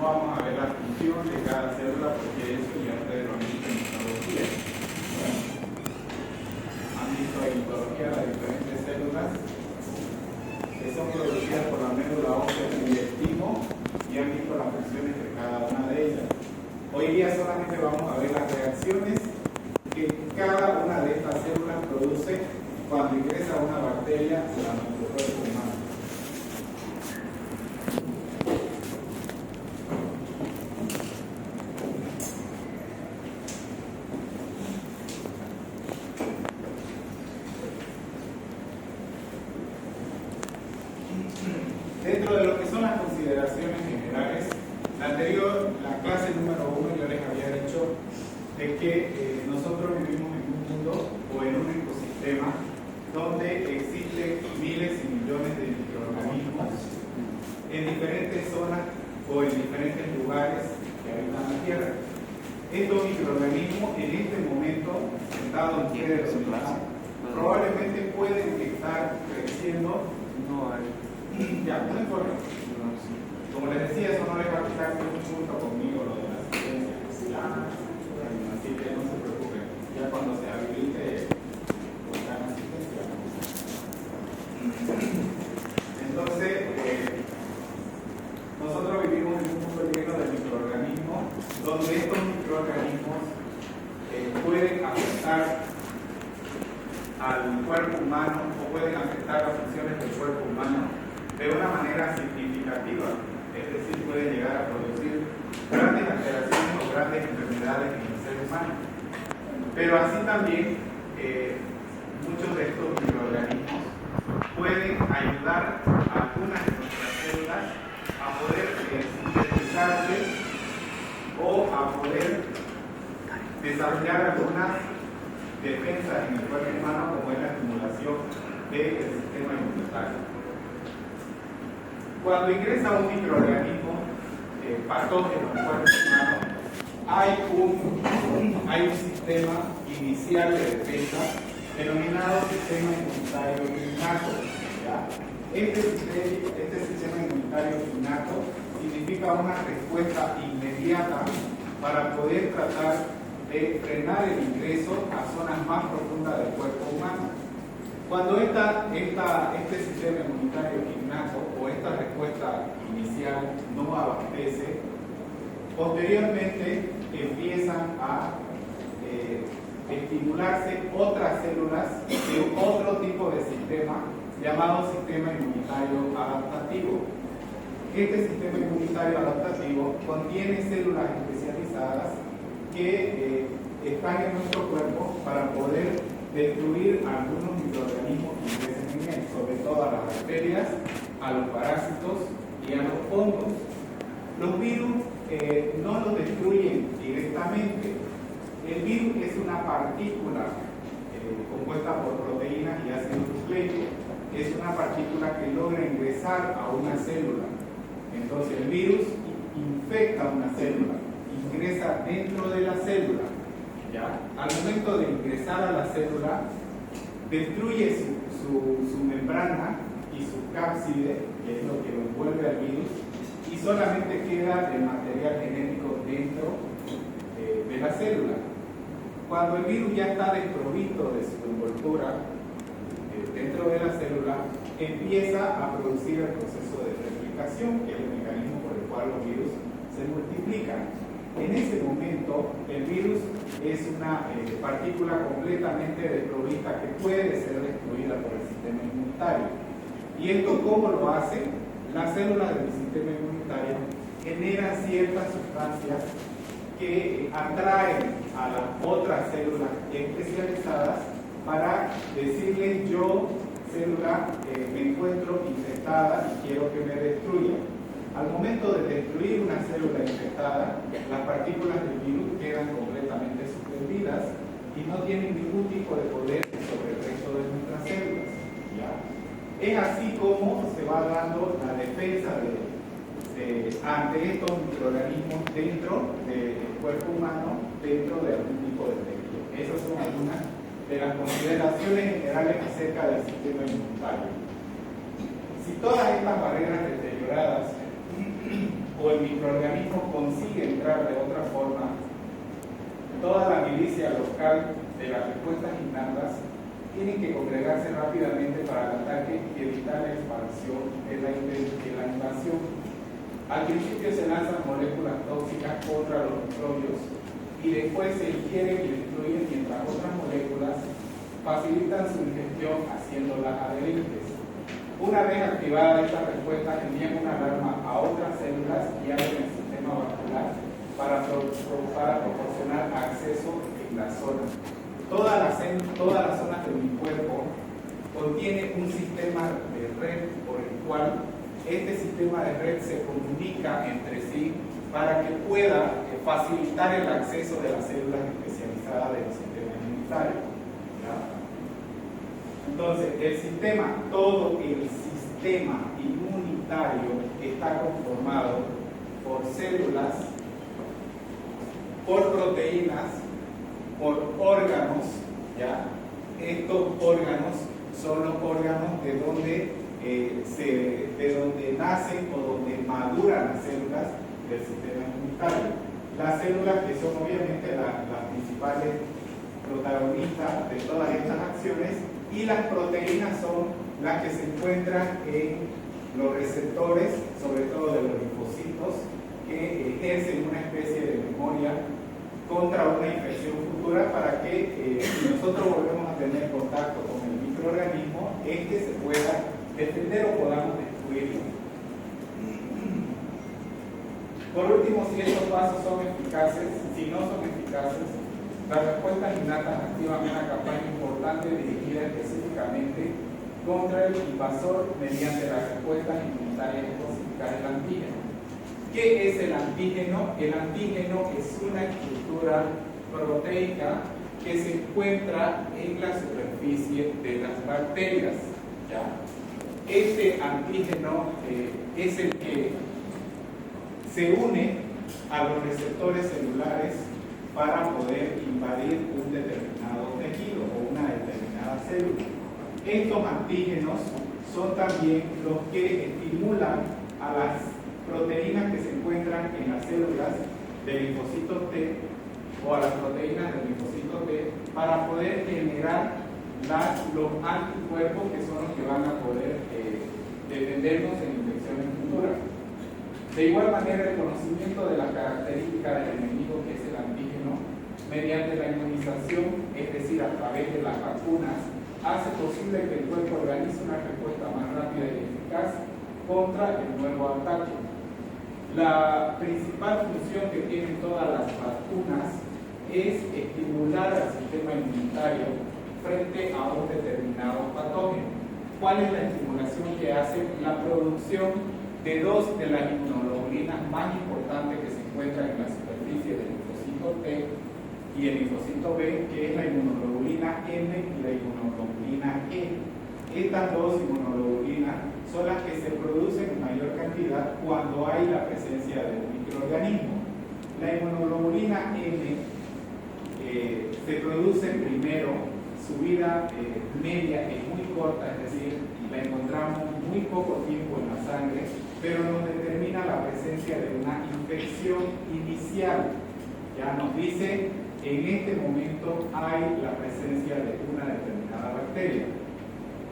vamos a ver la función de cada célula porque eso ya ustedes lo han visto en histología. Han visto en histología las diferentes células que son producidas por la médula ósea del intestino y han visto las funciones de cada una de ellas. Hoy día solamente vamos a ver las reacciones que cada una de estas células produce cuando ingresa una bacteria a nuestro cuerpo humano. Dentro de lo que son las consideraciones generales, la clase número 1 yo les había dicho de que nosotros vivimos en un mundo o en un ecosistema donde existen miles y millones de microorganismos en diferentes zonas o en diferentes lugares que habitan la Tierra. Estos microorganismos en este momento, sentados en ustedes, probablemente pueden estar creciendo. Ya, no importa. Como les decía, eso no les va a quitar un punto conmigo lo de la ciencia. Así que no se preocupen. Ya cuando se habilite, pues dan asistencia. Entonces, nosotros vivimos en un mundo lleno de microorganismos, donde estos microorganismos pueden afectar al cuerpo humano o pueden afectar las funciones del cuerpo humano de una manera significativa, es decir, puede llegar a producir grandes alteraciones o grandes enfermedades en el ser humano. Pero así también muchos de estos microorganismos pueden ayudar a algunas de nuestras células a poder sintetizarse o a poder desarrollar algunas defensas en el cuerpo humano, como es la estimulación del sistema inmunitario. Cuando ingresa un microorganismo patógeno en el cuerpo humano, hay un sistema inicial de defensa denominado sistema inmunitario innato. Este sistema inmunitario innato significa una respuesta inmediata para poder tratar de frenar el ingreso a zonas más profundas del cuerpo humano. Cuando este sistema inmunitario innato o esta respuesta inicial no abastece, posteriormente empiezan a estimularse otras células de otro tipo de sistema llamado sistema inmunitario adaptativo. Este sistema inmunitario adaptativo contiene células especializadas que están en nuestro cuerpo para poder destruir algunos microorganismos que ingresen en él, sobre todo a las bacterias, a los parásitos y a los hongos. Los virus no los destruyen directamente. El virus es una partícula compuesta por proteínas y ácido nucleico. Es una partícula que logra ingresar a una célula. Entonces el virus infecta una célula, ingresa dentro de la célula. ¿Ya? Al momento de ingresar a la célula, destruye su membrana y su cápside, que es lo que lo envuelve al virus, y solamente queda el material genético dentro de la célula. Cuando el virus ya está desprovisto de su envoltura dentro de la célula, empieza a producir el proceso de replicación, que es el mecanismo por el cual los virus se multiplican. En ese momento, el virus es una partícula completamente desprovista que puede ser destruida por el sistema inmunitario. ¿Y esto cómo lo hace? Las células del sistema inmunitario generan ciertas sustancias que atraen a las otras células especializadas para decirles: yo, célula, me encuentro infectada y quiero que me destruya. Al momento de destruir una célula infectada, las partículas del virus quedan completamente suspendidas y no tienen ningún tipo de poder sobre el resto de nuestras células. ¿Ya? Es así como se va dando la defensa ante estos microorganismos dentro del cuerpo humano, dentro de algún tipo de tejido. Esas son algunas de las consideraciones generales acerca del sistema inmunitario. Si todas estas barreras deterioradas o el microorganismo consigue entrar de otra forma, toda la milicia local de las respuestas innatas tienen que congregarse rápidamente para el ataque y evitar la expansión de la invasión. Al principio se lanzan moléculas tóxicas contra los microbios y después se ingieren y destruyen mientras otras moléculas facilitan su ingestión haciéndolas adherentes. Una vez activada esta respuesta, envían una alarma a otras células y abren el sistema vascular para proporcionar acceso en la zona. Todas las zonas de mi cuerpo contiene un sistema de red por el cual este sistema de red se comunica entre sí para que pueda facilitar el acceso de las células especializadas del sistema inmunitario. ¿Ya? Entonces, todo el sistema inmunitario está conformado por células, por proteínas, por órganos, ¿ya? Estos órganos son los órganos de donde nacen o donde maduran las células del sistema inmunitario. Las células que son obviamente las principales protagonistas de todas estas acciones, y las proteínas son las que se encuentran en los receptores, sobre todo de los linfocitos, que ejercen una especie de memoria contra una infección futura para que si nosotros volvemos a tener contacto con el microorganismo, este se pueda defender o podamos destruirlo. Por último, si estos pasos son eficaces, si no son eficaces, las respuestas innatas activan una campaña importante dirigida específicamente contra el invasor mediante las respuestas inmunitarias específicas del antígeno. ¿Qué es el antígeno? El antígeno es una estructura proteica que se encuentra en la superficie de las bacterias. ¿Ya? Este antígeno es el que se une a los receptores celulares para poder invadir un determinado tejido o una determinada célula. Estos antígenos son también los que estimulan a las proteínas que se encuentran en las células del linfocito T o a las proteínas del linfocito T para poder generar los anticuerpos que son los que van a poder defendernos en infecciones futuras. De igual manera, el conocimiento de la característica del enemigo, que es el antígeno, mediante la inmunización, es decir, a través de las vacunas, hace posible que el cuerpo organice una respuesta más rápida y eficaz contra el nuevo ataque. La principal función que tienen todas las vacunas es estimular al sistema inmunitario frente a un determinado patógeno. ¿Cuál es la estimulación que hace? La producción de dos de las inmunoglobulinas más importantes que se encuentran en la superficie del linfocito T y el linfocito B, que es la inmunoglobulina M y la inmunoglobulina E. Estas dos inmunoglobulinas son las que se producen en mayor cantidad cuando hay la presencia de un microorganismo. La inmunoglobulina M se produce primero, su vida media es muy corta, es decir, la encontramos muy poco tiempo en la sangre, pero nos determina la presencia de una infección inicial. Ya nos dice, en este momento hay la presencia de una determinada bacteria.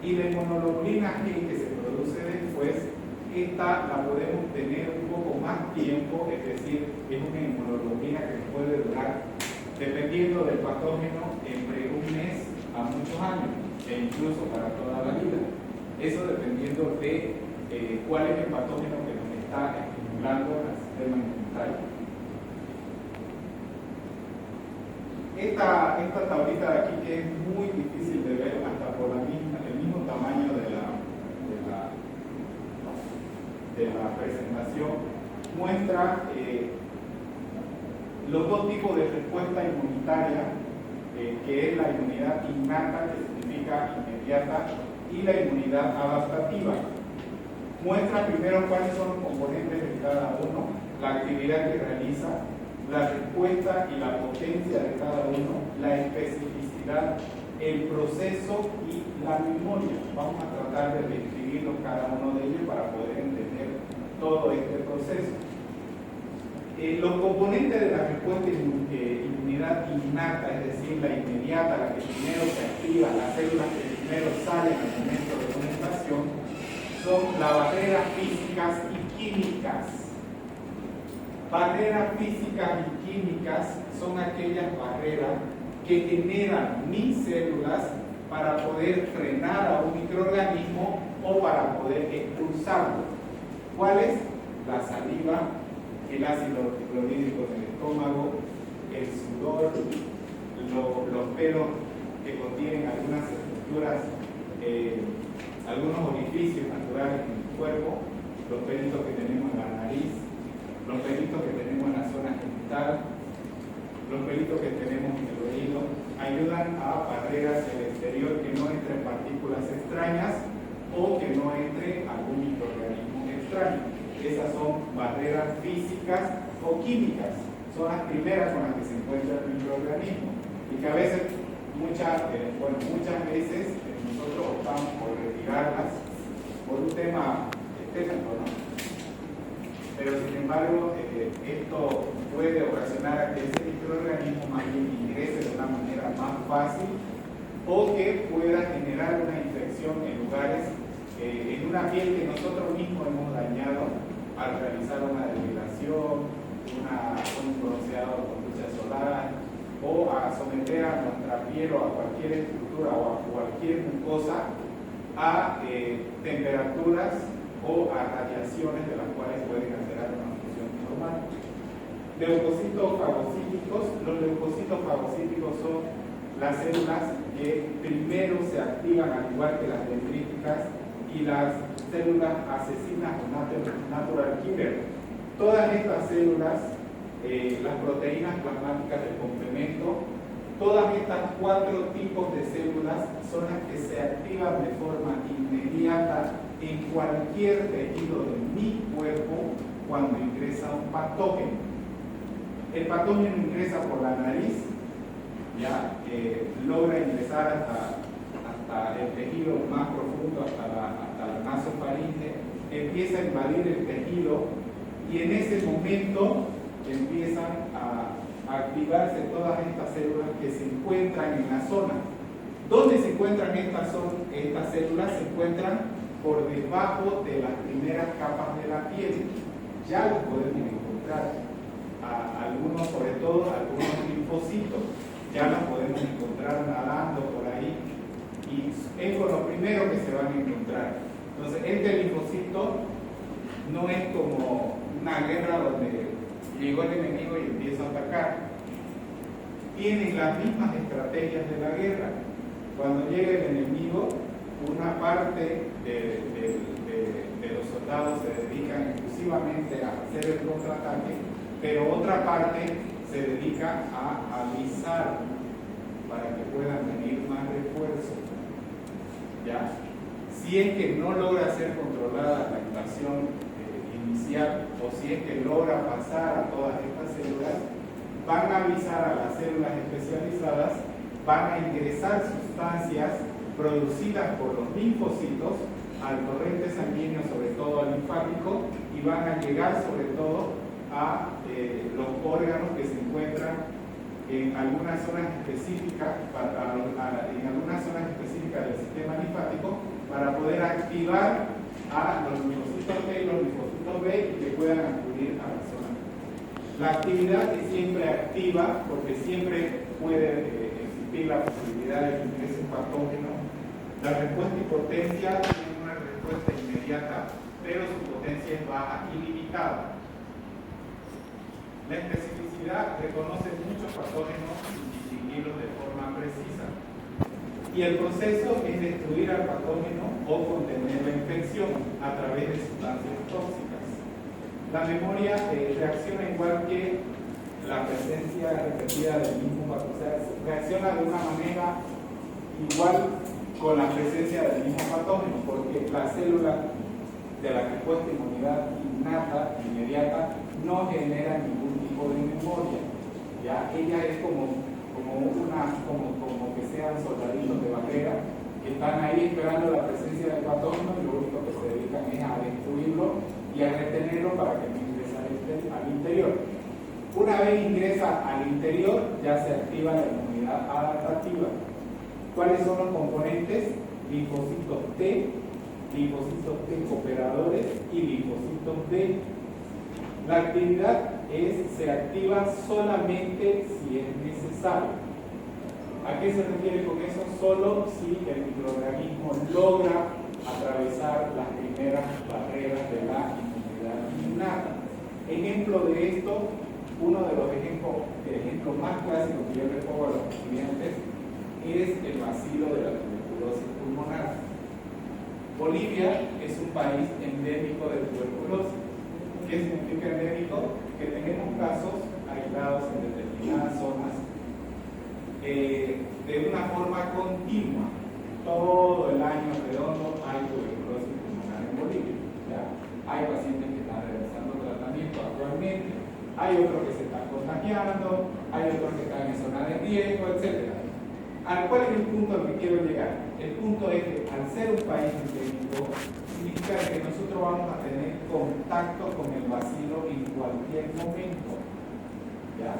Y la inmunoglobulina G que se produce después, esta la podemos tener un poco más tiempo, es decir, es una inmunoglobulina que nos puede durar, dependiendo del patógeno, entre un mes a muchos años, e incluso para toda la vida. Eso dependiendo de cuál es el patógeno que nos está estimulando al sistema inmunitario. Esta tablita de aquí, que es muy difícil de ver hasta por el mismo tamaño de la presentación, muestra los dos tipos de respuesta inmunitaria, que es la inmunidad innata, que significa inmediata, y la inmunidad adaptativa. Muestra primero cuáles son los componentes de cada uno, la actividad que realiza, la respuesta y la potencia de cada uno, la especificidad, el proceso y la memoria. Vamos a tratar de describirlos cada uno de ellos para poder entender todo este proceso. Los componentes de la respuesta inmunidad innata, es decir, la inmediata, la que primero se activa, las células que primero salen al momento de una infección, son las barreras físicas y químicas. Barreras físicas y químicas son aquellas barreras que generan mis células para poder frenar a un microorganismo o para poder expulsarlo. ¿Cuáles? La saliva, el ácido clorhídrico en el estómago, el sudor, los pelos que contienen algunas estructuras, algunos orificios naturales en el cuerpo, los pelitos que tenemos en la nariz, los pelitos que tenemos en la zona genital, los pelitos que tenemos en el oído, ayudan a barrer hacia el exterior que no entren partículas extrañas o que no entre algún microorganismo extraño. Esas son barreras físicas o químicas, son las primeras con las que se encuentra el microorganismo y que a veces, muchas veces nosotros optamos por retirarlas por un tema estético, ¿no? Pero sin embargo, esto puede ocasionar a que ese microorganismo más bien ingrese de una manera más fácil o que pueda generar una infección en lugares, en una piel que nosotros mismos hemos dañado al realizar una depilación, un bronceado con lucha solar, o a someter a nuestra piel o a cualquier estructura o a cualquier mucosa a temperaturas o a radiaciones de las cuales pueden alterar una función normal. Leucocitos fagocíticos. Los leucocitos fagocíticos son las células que primero se activan al igual que las dendríticas y las células asesinas o natural killer. Todas estas células, las proteínas plasmáticas del complemento, todas estas 4 tipos de células son las que se activan de forma inmediata en cualquier tejido de mi cuerpo cuando ingresa un patógeno. El patógeno ingresa por la nariz, ya logra ingresar hasta el tejido más profundo, hasta la nasofaringe, empieza a invadir el tejido y en ese momento empiezan a activarse todas estas células que se encuentran en la zona. ¿Dónde se encuentran estas células? Se encuentran por debajo de las primeras capas de la piel. Ya los podemos encontrar. Algunos, sobre todo algunos linfocitos, ya los podemos encontrar nadando por ahí y es con lo primero que se van a encontrar. Entonces, este linfocito no es como una guerra donde llegó el enemigo y empieza a atacar. Tienen las mismas estrategias de la guerra. Cuando llega el enemigo, una parte de los soldados se dedican exclusivamente a hacer el contraataque, pero otra parte se dedica a avisar para que puedan venir más refuerzos. ¿Ya? Si es que no logra ser controlada la invasión inicial o si es que logra pasar a todas estas células, van a avisar a las células especializadas, van a ingresar sustancias producidas por los linfocitos al torrente sanguíneo, sobre todo al linfático, y van a llegar sobre todo a los órganos que se encuentran en algunas zonas específicas, en algunas zonas específicas del sistema linfático, para poder activar a los linfocitos T y los linfocitos B y que puedan acudir a la zona. La actividad es siempre activa porque siempre puede existir la posibilidad de que ingrese un patógeno. La respuesta y potencia tiene una respuesta inmediata, pero su potencia es baja y limitada. La especificidad reconoce muchos patógenos y distinguirlos de forma precisa. Y el proceso es destruir al patógeno o contener la infección a través de sustancias tóxicas. La memoria reacciona igual que la presencia repetida del mismo patógeno, o sea, reacciona de una manera igual con la presencia del mismo patógeno, porque la célula de la respuesta inmunidad innata, inmediata, no genera ningún tipo de memoria. ¿Ya? Ella es como que sean soldaditos de barrera que están ahí esperando la presencia del patógeno y lo único que se dedican es a destruirlo y a retenerlo para que no ingrese al interior. una vez ingresa al interior, ya se activa la inmunidad adaptativa. ¿Cuáles son los componentes? Linfocitos T, linfocitos T cooperadores y linfocitos B. La actividad se activa solamente si es necesario. ¿A qué se refiere con eso? Solo si el microorganismo logra atravesar las primeras barreras de la inmunidad innata. Ejemplo de esto, uno de los ejemplos más clásicos que yo les pongo a los estudiantes es el bacilo de la tuberculosis pulmonar. Bolivia es un país endémico de tuberculosis. ¿Qué significa endémico? Que tenemos casos aislados en determinadas zonas de una forma continua. Todo el año redondo hay tuberculosis pulmonar en Bolivia. ¿Ya? Hay pacientes que están realizando tratamiento actualmente, hay otros que se están contagiando, hay otros que están en zona de riesgo, etc. ¿Cuál es el punto al que quiero llegar? El punto es que al ser un país endémico, significa que nosotros vamos a tener contacto con el bacilo en cualquier momento. ¿Ya?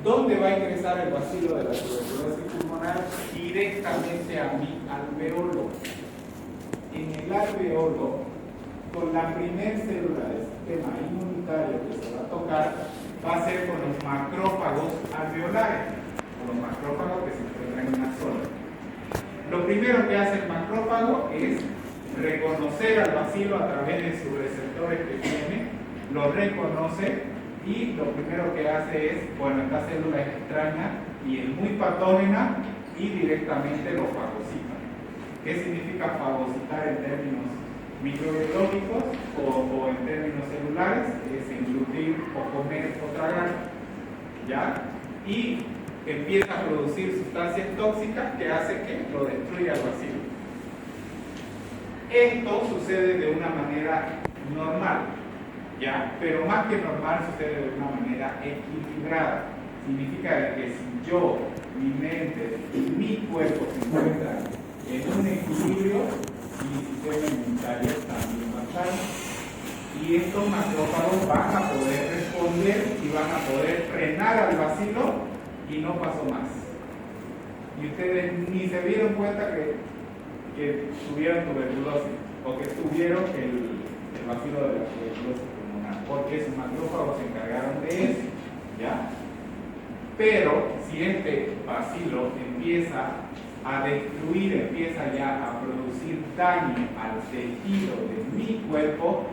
¿Dónde va a ingresar el bacilo de la tuberculosis pulmonar? Directamente a mi alveolo. En el alveolo, con la primer célula del sistema inmunitario que se va a tocar, va a ser con los macrófagos alveolares, con los macrófagos que se encuentran en la zona. Lo primero que hace el macrófago es reconocer al bacilo a través de sus receptores que tiene, lo reconoce y lo primero que hace es, bueno, esta célula es extraña y es muy patógena y directamente lo fagocita. ¿Qué significa fagocitar en términos microbiológicos o en términos celulares? Es englutir o comer o tragar, ¿ya? Y empieza a producir sustancias tóxicas que hace que lo destruya el bacilo. Esto sucede de una manera normal, ¿ya? Pero más que normal sucede de una manera equilibrada. Significa que si yo, mi mente y mi cuerpo se encuentran en un equilibrio, mi sistema inmunitario también va a estar. Y estos macrófagos van a poder responder y van a poder frenar al bacilo y no pasó más. Y ustedes ni se dieron cuenta que tuvieron tuberculosis o que tuvieron el bacilo de la tuberculosis pulmonar, porque sus macrófagos se encargaron de eso, ¿ya? Pero si este bacilo empieza a destruir, empieza ya a producir daño al tejido de mi cuerpo,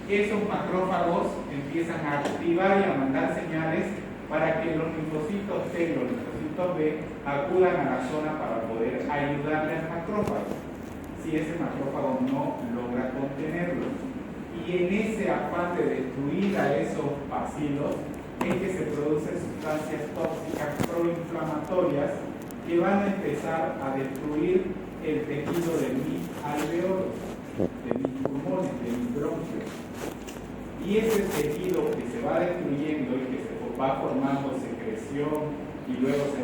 esos macrófagos empiezan a activar y a mandar señales para que los linfocitos T y los linfocitos B acudan a la zona para poder ayudarle al macrófago, si ese macrófago no logra contenerlo. Y en ese afán de destruir a esos bacilos es que se producen sustancias tóxicas proinflamatorias que van a empezar a destruir el tejido de mis alveolos, de mis pulmones, de mis bronquios. Y ese tejido que se va destruyendo y que se va formando secreción y luego se va